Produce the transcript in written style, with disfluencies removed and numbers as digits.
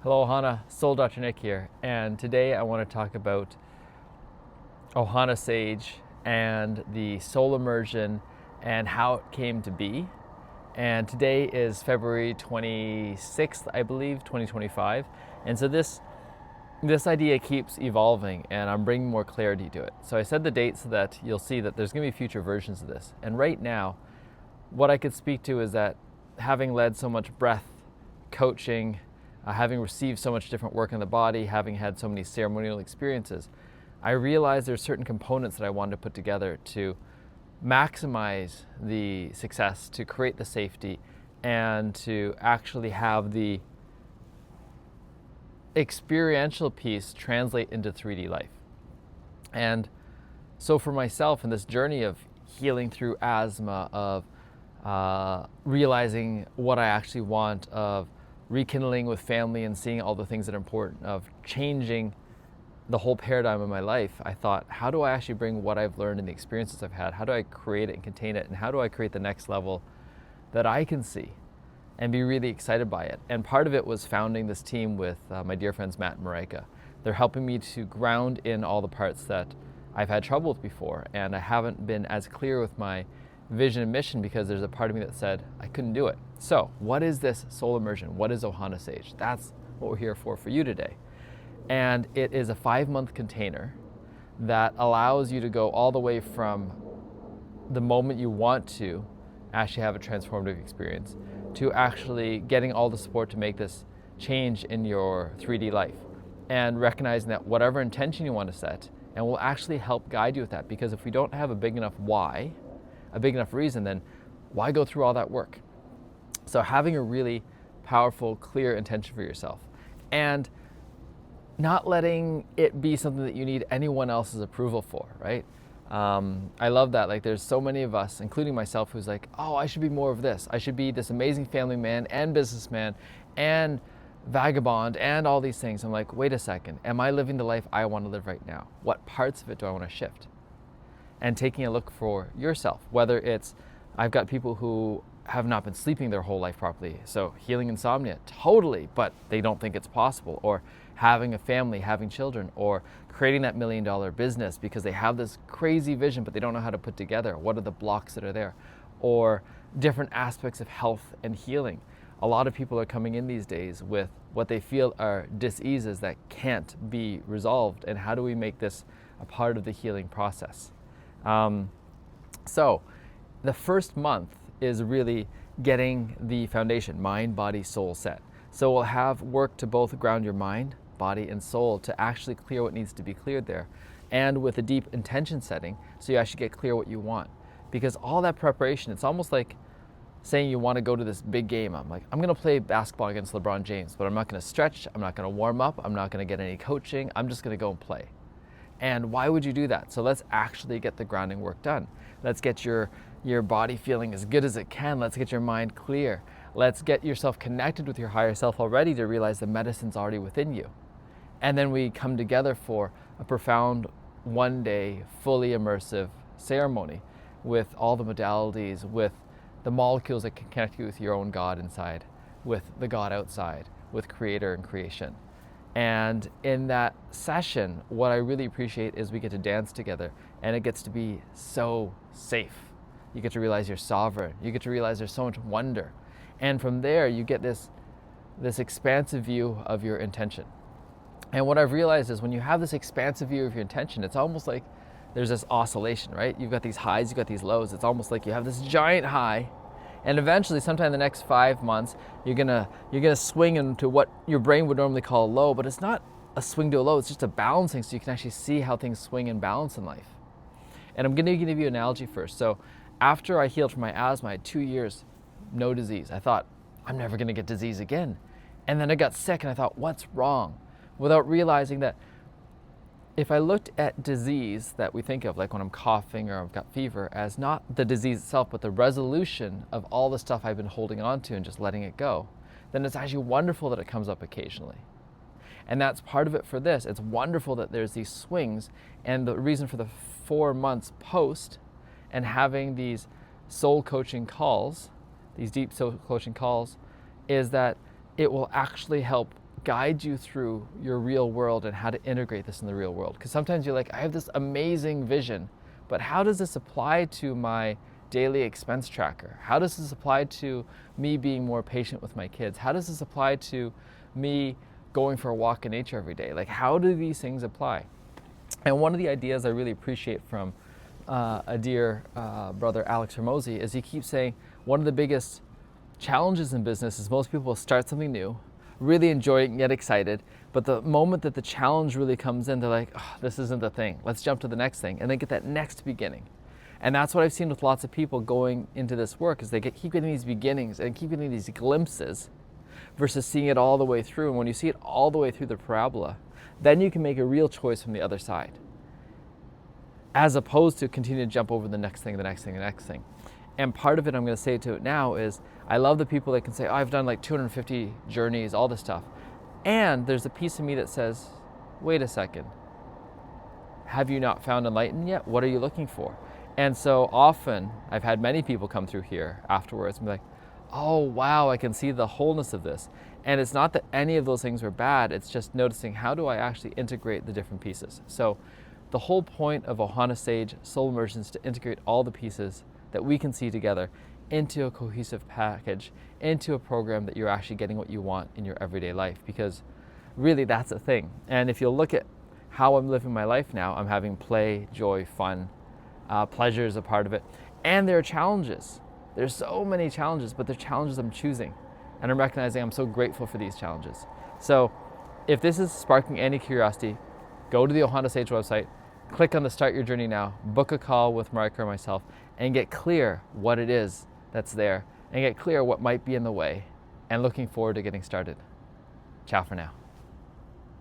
Hello, Ohana. Soul Dr. Nick here, and today I want to talk about Ohana Sage and the Soul Immersion and how it came to be. And today is February 26th, I believe, 2025. And so this idea keeps evolving, and I'm bringing more clarity to it. So I said the date so that you'll see that there's going to be future versions of this. And right now, what I could speak to is that having led so much breath coaching, having received so much different work in the body, having had so many ceremonial experiences, I realized there's certain components that I wanted to put together to maximize the success, to create the safety, and to actually have the experiential piece translate into 3D life. And so for myself in this journey of healing through asthma, of realizing what I actually want, of rekindling with family and seeing all the things that are important, of changing the whole paradigm of my life, I thought, how do I actually bring what I've learned and the experiences I've had, how do I create it and contain it, and how do I create the next level that I can see and be really excited by it? And part of it was founding this team with my dear friends Matt and Marika. They're helping me to ground in all the parts that I've had trouble with before, and I haven't been as clear with my vision and mission because there's a part of me that said I couldn't do it. So what is this Soul Immersion? What is Ohana Sage? That's what we're here for you today. And it is a 5-month container that allows you to go all the way from the moment you want to actually have a transformative experience to actually getting all the support to make this change in your 3D life, and recognizing that whatever intention you want to set, and will actually help guide you with that, because if we don't have a big enough why, a big enough reason, then why go through all that work? So having a really powerful, clear intention for yourself, and not letting it be something that you need anyone else's approval for, right? I love that. Like, there's so many of us, including myself, who's like, oh, I should be more of this. I should be this amazing family man and businessman and vagabond and all these things. I'm like, wait a second. Am I living the life I want to live right now? What parts of it do I want to shift? And taking a look for yourself, whether it's, I've got people who have not been sleeping their whole life properly, so healing insomnia, totally, but they don't think it's possible, or having a family, having children, or creating that $1 million business because they have this crazy vision, but they don't know how to put together. What are the blocks that are there? Or different aspects of health and healing. A lot of people are coming in these days with what they feel are diseases that can't be resolved, and how do we make this a part of the healing process? So the first month is really getting the foundation, mind, body, soul set. So we'll have work to both ground your mind, body, and soul to actually clear what needs to be cleared there, and with a deep intention setting, so you actually get clear what you want. Because all that preparation, it's almost like saying you want to go to this big game. I'm like, I'm going to play basketball against LeBron James, but I'm not going to stretch, I'm not going to warm up, I'm not going to get any coaching, I'm just going to go and play. And why would you do that? So let's actually get the grounding work done. Let's get your body feeling as good as it can. Let's get your mind clear. Let's get yourself connected with your higher self already to realize the medicine's already within you. And then we come together for a profound, one-day, fully immersive ceremony with all the modalities, with the molecules that can connect you with your own God inside, with the God outside, with Creator and creation. And in that session, what I really appreciate is we get to dance together, and it gets to be so safe. You get to realize you're sovereign. You get to realize there's so much wonder. And from there, you get this expansive view of your intention. And what I've realized is when you have this expansive view of your intention, it's almost like there's this oscillation, right? You've got these highs, you've got these lows. It's almost like you have this giant high, and eventually, sometime in the next 5 months, you're gonna swing into what your brain would normally call a low, but it's not a swing to a low, it's just a balancing, so you can actually see how things swing and balance in life. And I'm gonna give you an analogy first. So after I healed from my asthma, I had 2 years, no disease. I thought, I'm never gonna get disease again. And then I got sick and I thought, what's wrong? Without realizing that if I looked at disease that we think of, like when I'm coughing or I've got fever, as not the disease itself, but the resolution of all the stuff I've been holding on to and just letting it go, then it's actually wonderful that it comes up occasionally. And that's part of it for this. It's wonderful that there's these swings, and the reason for the 4 months post and having these soul coaching calls, these deep soul coaching calls, is that it will actually help guide you through your real world and how to integrate this in the real world. Because sometimes you're like, I have this amazing vision, but how does this apply to my daily expense tracker? How does this apply to me being more patient with my kids? How does this apply to me going for a walk in nature every day? Like, how do these things apply? And one of the ideas I really appreciate from a dear brother, Alex Hormozy, is he keeps saying one of the biggest challenges in business is most people start something new, really enjoy it and get excited, but the moment that the challenge really comes in, they're like, oh, this isn't the thing, let's jump to the next thing, and they get that next beginning. And that's what I've seen with lots of people going into this work, is they keep getting these beginnings and keep getting these glimpses versus seeing it all the way through. And when you see it all the way through the parabola, then you can make a real choice from the other side, as opposed to continue to jump over the next thing, the next thing, the next thing. And part of it I'm going to say to it now is, I love the people that can say, oh, I've done like 250 journeys, all this stuff. And there's a piece of me that says, wait a second, have you not found enlightenment yet? What are you looking for? And so often I've had many people come through here afterwards and be like, oh wow, I can see the wholeness of this. And it's not that any of those things were bad, it's just noticing, how do I actually integrate the different pieces? So the whole point of Ohana Sage Soul Immersion is to integrate all the pieces that we can see together into a cohesive package, into a program that you're actually getting what you want in your everyday life, because really that's a thing. And if you look at how I'm living my life now, I'm having play, joy, fun, pleasure is a part of it. And there are challenges. There's so many challenges, but they're challenges I'm choosing. And I'm recognizing I'm so grateful for these challenges. So if this is sparking any curiosity, go to the Ohana Sage website, click on the Start Your Journey Now, book a call with Marika or myself, and get clear what it is that's there, and get clear what might be in the way, and looking forward to getting started. Ciao for now.